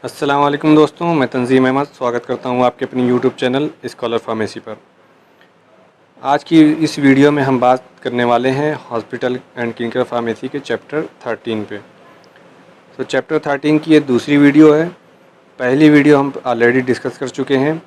अस्सलाम वालेकुम दोस्तों, मैं तंजीम अहमद स्वागत करता हूं आपके अपनी यूट्यूब चैनल स्कॉलर फार्मेसी पर। आज की इस वीडियो में हम बात करने वाले हैं हॉस्पिटल एंड क्लिनिकल फार्मेसी के चैप्टर 13 पे। तो चैप्टर 13 की ये दूसरी वीडियो है। पहली वीडियो हम ऑलरेडी डिस्कस कर चुके हैं।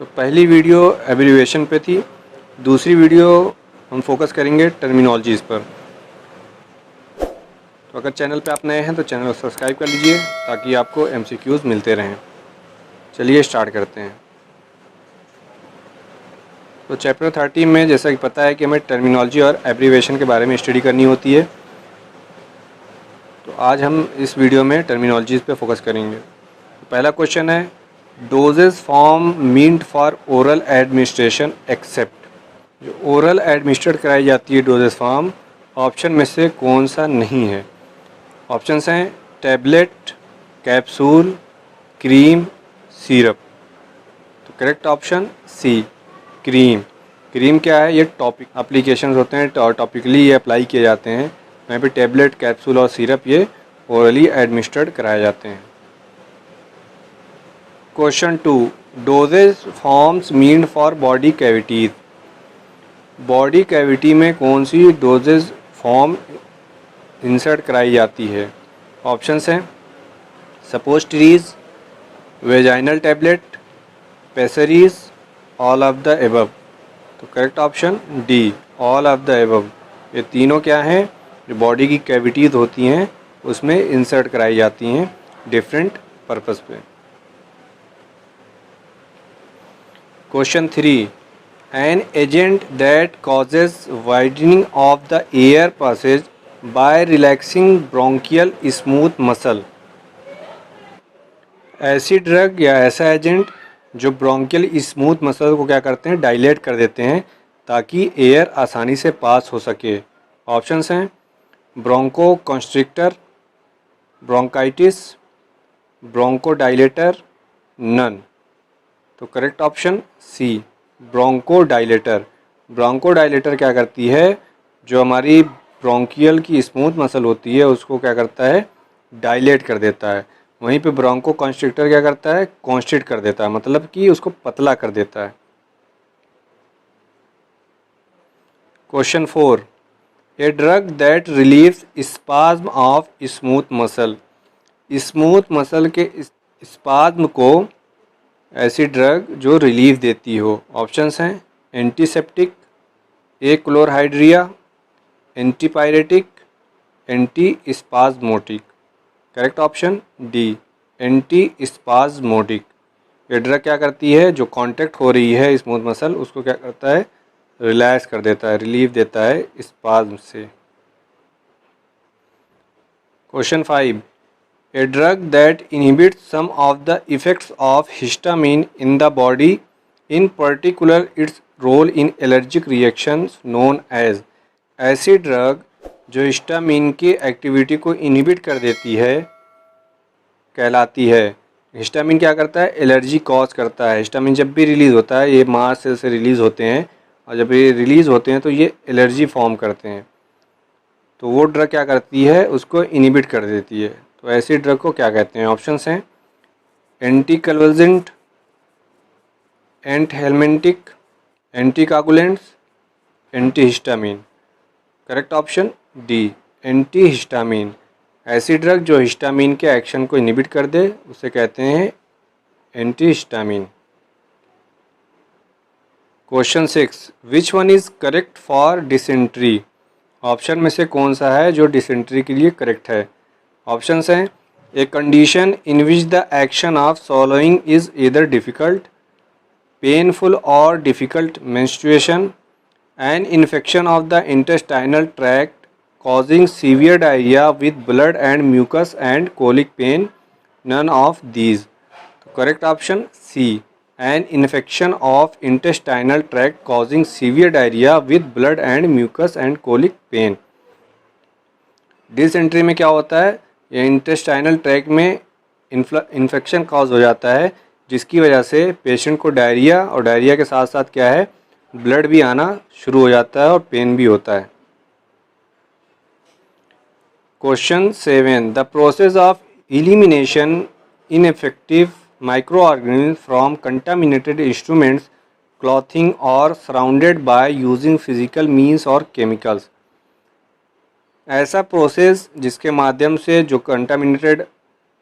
तो पहली वीडियो एब्रीविएशन पे थी, दूसरी वीडियो हम फोकस करेंगे टर्मिनोलॉजीज़ पर। तो अगर चैनल पे आप नए हैं तो चैनल को सब्सक्राइब कर लीजिए ताकि आपको MCQs मिलते रहें। चलिए स्टार्ट करते हैं। तो चैप्टर 13 में जैसा कि पता है कि हमें टर्मिनोलॉजी और एब्रीविएशन के बारे में स्टडी करनी होती है। तो आज हम इस वीडियो में टर्मिनोलॉजीज़ पे फोकस करेंगे। तो पहला क्वेश्चन है, dosage form meant for oral administration except. जो ओरल एडमिनिस्ट्रेट कराई जाती है डोजेज फॉर्म, ऑप्शन में से कौन सा नहीं है? ऑप्शंस हैं टैबलेट, कैप्सूल, क्रीम, सिरप। तो correct option C, cream. Cream क्या है? ये टॉपिक एप्लीकेशंस होते हैं और टॉपिकली ये अप्लाई किए जाते हैं। यहाँ पे टैबलेट, कैप्सूल और सिरप ये ओरली एडमिनिस्ट्रेड कराए जाते हैं। Question 2, dosage forms meant for body cavities. Body cavity में कौन सी डोजेज फॉर्म इंसर्ट कराई जाती है? ऑप्शंस हैं suppositories, vaginal tablet, pessaries, all of the above. तो correct option D, all of the above. ये तीनों क्या हैं? जो बॉडी की कैविटीज़ होती हैं उसमें इंसर्ट कराई जाती हैं डिफरेंट पर्पस पे। Question 3, an agent that causes widening of the air passages by relaxing bronchial smooth muscle. ऐसी ड्रग या ऐसा एजेंट जो ब्रोंकियल स्मूथ मसल को क्या करते हैं? डायलेट कर देते हैं ताकि एयर आसानी से पास हो सके। ऑप्शंस हैं bronchoconstrictor, bronchitis, bronchodilator, none. तो correct option C, bronchodilator. Bronchodilator क्या करती है? जो हमारी ब्रोंकियल की स्मूथ मसल होती है उसको क्या करता है? डायलेट कर देता है। वहीं पे ब्रोंको कंस्ट्रिक्टर क्या करता है? कॉन्स्ट्रिक्ट कर देता है, मतलब कि उसको पतला कर देता है। Question 4, a drug that relieves spasm of smooth muscle. Smooth muscle के स्पाज्म को ऐसी ड्रग जो रिलीफ देती हो। ऑप्शंस हैं antiseptic, achlorhydria, antipyretic, antispasmodic. Correct option D, antispasmodic. ये ड्रग क्या करती है? जो कांटेक्ट हो रही है स्मूथ मसल उसको क्या करता है? रिलैक्स कर देता है, रिलीफ देता है स्पाज्म से। Question 5, a drug that inhibits some of the effects of histamine in the body, in particular its role in allergic reactions known as। ऐसी ड्रग जो हिस्टामिन की एक्टिविटी को इनहिबिट कर देती है कहलाती है। हिस्टामिन क्या करता है? एलर्जी कॉज करता है। हिस्टामिन जब भी रिलीज़ होता है, ये मास सेल से रिलीज़ होते हैं और जब ये रिलीज़ होते हैं तो ये एलर्जी फॉर्म करते हैं। तो वो ड्रग क्या करती है? उसको इनहिबिट कर देती है। तो ऐसी ड्रग को क्या कहते हैं? ऑप्शंस हैं anticonvulsant, anthelmintic, anticoagulants, antihistamine. Correct option D, antihistamine. ऐसी ड्रग जो हिस्टामिन के एक्शन को इनहिबिट कर दे उसे कहते हैं antihistamine. Question 6, which one is correct for dysentery. ऑप्शन में से कौन सा है जो डिसेंट्री के लिए करेक्ट है? ऑप्शंस हैं a condition in which the action of swallowing is either difficult, painful और difficult menstruation, an infection of the intestinal tract causing severe diarrhea with blood and mucus and colic pain, none of these। तो correct option C, an infection of intestinal tract causing severe diarrhea with blood and mucus and colic pain। Dysentery में क्या होता है? ये intestinal tract में infection cause हो जाता है जिसकी वजह से पेशेंट को डायरिया और डायरिया के साथ साथ क्या है? ब्लड भी आना शुरू हो जाता है और पेन भी होता है। Question 7, the process of elimination ineffective microorganisms from contaminated instruments, clothing or surrounded by using physical means or chemicals। ऐसा प्रोसेस जिसके माध्यम से जो कंटामिनेटेड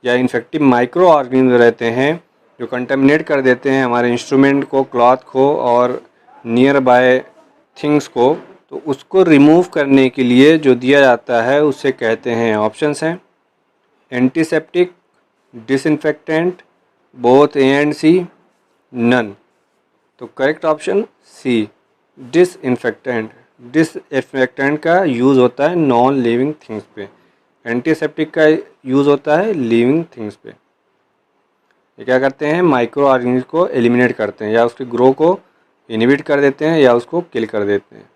या इन्फेक्टिव माइक्रो ऑर्गेनिज्म रहते हैं जो कंटामिनेट कर देते हैं हमारे इंस्ट्रूमेंट को, क्लॉथ को और नियर बाय थिंग्स को, तो उसको रिमूव करने के लिए जो दिया जाता है उसे कहते हैं, ऑप्शंस हैं antiseptic, disinfectant, both A and C, none. तो correct option C, disinfectant. Disinfectant का यूज़ होता है नॉन लिविंग थिंग्स पे, एंटीसेप्टिक का यूज़ होता है लिविंग थिंग्स पे। ये क्या करते हैं, माइक्रो ऑर्गेनिज्म को एलिमिनेट करते हैं, या उसके ग्रो को इनहिबिट कर देते हैं या उसको किल कर देते हैं।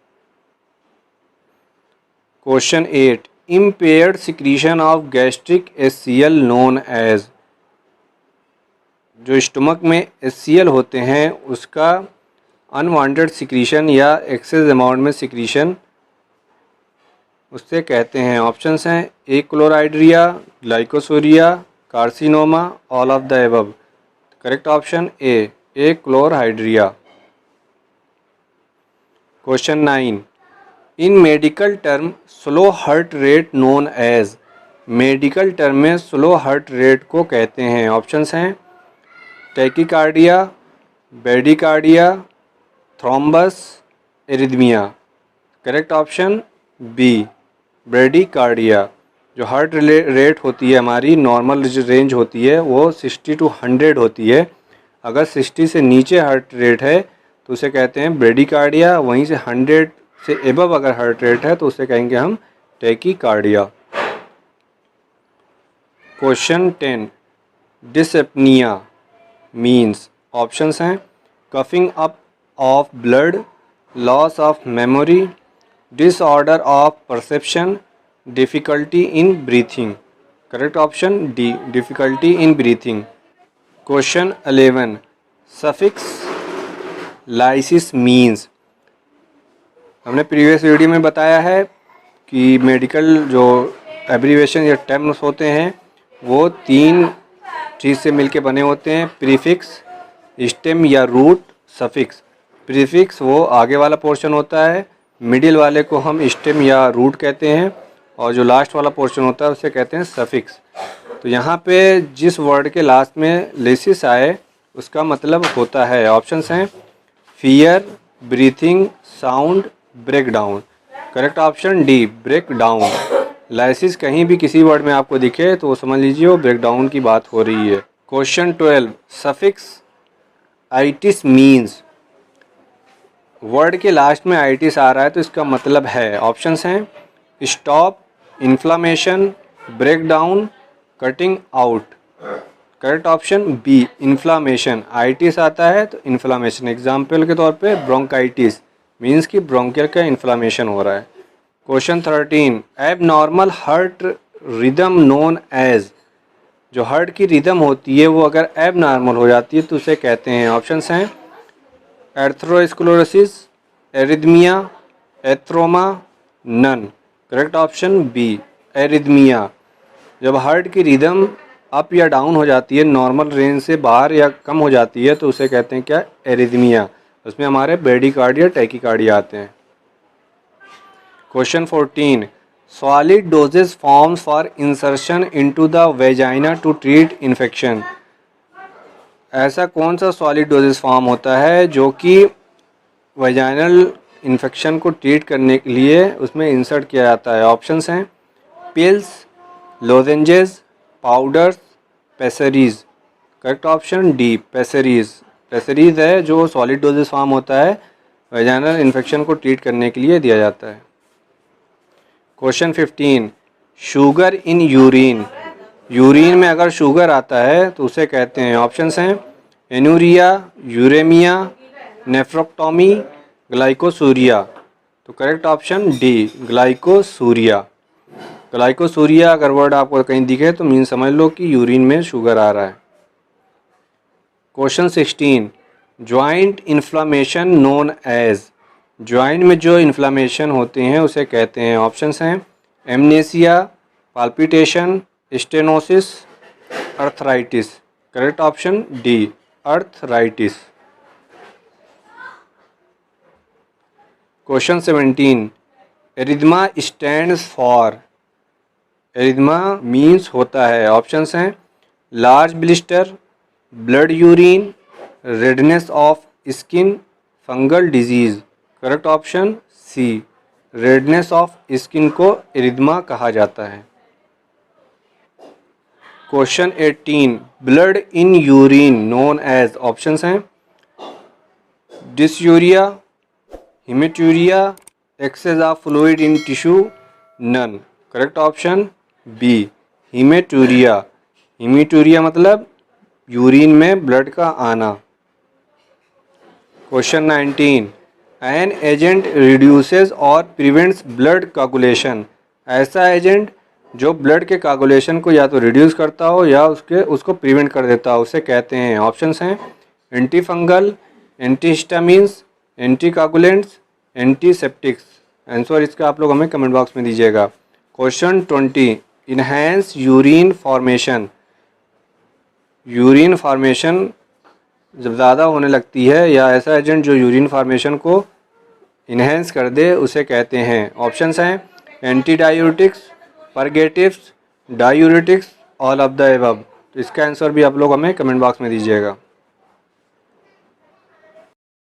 Question 8, impaired secretion of gastric HCl known as. जो स्टमक में HCl होते हैं उसका अनवांटेड सिक्रीशन या एक्सेस अमाउंट में सिक्रीशन उससे कहते हैं, ऑप्शंस हैं achlorhydria, glycosuria, carcinoma, all of the above. Correct option achlorhydria. Question 9, in medical term slow heart rate known as. Medical term में स्लो हार्ट रेट को कहते हैं, ऑप्शंस हैं tachycardia, bradycardia, thrombus, arrhythmia. Correct option B, bradycardia. जो heart rate होती है हमारी normal range होती है वो 60 to 100 होती है। अगर 60 से नीचे हार्ट रेट है तो उसे कहते हैं ब्रैडीकार्डिया, वहीं से 100 से एबव अगर हार्ट रेट है तो उसे कहेंगे हम टैकीकार्डिया। क्वेश्चन 10, डिसएपनिया मीन्स, ऑप्शंस हैं coughing up of blood, loss of memory, disorder of perception, difficulty in breathing. Correct option D, difficulty in breathing. Question 11, suffix lysis means. हमने प्रीवियस वीडियो में बताया है कि मेडिकल जो एब्रीविएशन या terms होते हैं वो 3 चीज़ से मिलके बने होते हैं, प्रीफिक्स, स्टेम या रूट, सफिक्स। प्रीफिक्स वो आगे वाला पोर्शन होता है, मिडिल वाले को हम स्टेम या रूट कहते हैं, और जो लास्ट वाला पोर्शन होता है उसे कहते हैं सफिक्स। तो यहाँ पे जिस वर्ड के लास्ट में लेसिस आए उसका मतलब होता है, ऑप्शंस हैं fear, breathing, sound, break down. Correct option D, break down. Lysis कहीं भी किसी वर्ड में आपको दिखे तो समझ लीजिए वो ब्रेक डाउन की बात हो रही है। Question 12, suffix itis means. Word के लास्ट में आइटिस आ रहा है तो इसका मतलब है, ऑप्शंस हैं stop, inflammation, break down, cutting out. Correct option B, inflammation. Itis आता है तो इन्फ्लामेशन। एग्जाम्पल के तौर पे ब्रोंकाइटिस मीन्स कि ब्रोंकियल का इन्फ्लामेशन हो रहा है। Question 13, abnormal heart rhythm known as. जो हार्ट की रिदम होती है वो अगर एबनॉर्मल हो जाती है तो उसे कहते हैं, ऑप्शंस हैं atherosclerosis, arrhythmia, atheroma, none. Correct option B, arrhythmia. जब हार्ट की रिदम अप या डाउन हो जाती है, नॉर्मल रेंज से बाहर या कम हो जाती है तो उसे कहते हैं क्या, एरिथमिया। उसमें हमारे ब्रैडीकार्डिया, टैकीकार्डिया आते हैं। Question 14, solid dosage forms for insertion into the vagina to treat infection. ऐसा कौन सा सॉलिड डोजेस फॉर्म होता है जो कि वेजाइनल इन्फेक्शन को ट्रीट करने के लिए उसमें इंसर्ट किया जाता है? ऑप्शंस हैं pills, lozenges, powders, पेसरीज। Correct option D, पेसरीज। पेसरीज है जो सॉलिड डोजेस फॉर्म होता है वेजाइनल इन्फेक्शन को ट्रीट करने के लिए दिया जाता है। Question 15, sugar in urine. Urine में अगर शुगर आता है तो उसे कहते हैं, ऑप्शंस हैं एनूरिया, यूरेमिया, नेफ्रोक्टोमी, ग्लाइकोसूरिया। तो correct option D, glycosuria. Glycosuria अगर वर्ड आपको कहीं दिखे तो मीन समझ लो कि यूरिन में शुगर आ रहा है। Question 16, joint inflammation known as. Joint में जो इन्फ्लामेशन होते हैं उसे कहते हैं, ऑप्शंस हैं amnesia, palpitation, stenosis, arthritis. Correct option D, arthritis. Question 17, erythema stands for. Erythema means होता है, ऑप्शंस हैं large blister, blood urine, redness of skin, fungal disease. Correct option C, redness of skin को erythema कहा जाता है। Question 18, blood in urine known as. Options हैं dysuria, haematuria, excess of fluid in tissue, none. Correct option B, haematuria. Haematuria मतलब urine में blood का आना। Question 19, an agent reduces और प्रिवेंट्स ब्लड कोगुलेशन। ऐसा एजेंट जो ब्लड के coagulation को या तो रिड्यूस करता हो या उसको प्रिवेंट कर देता हो, उसे कहते हैं। ऑप्शंस हैं anti fungal, antihistamines, anti coagulants, antiseptics. Answer इसका आप लोग हमें कमेंट बॉक्स में दीजिएगा। Question 20, enhance urine formation. Urine formation जब ज़्यादा होने लगती है या ऐसा एजेंट जो यूरिन फॉर्मेशन को इन्हेंस कर दे उसे कहते हैं। ऑप्शंस हैं anti diuretics, purgatives, diuretics, all of the above. तो इसका आंसर भी आप लोग हमें कमेंट बॉक्स में दीजिएगा।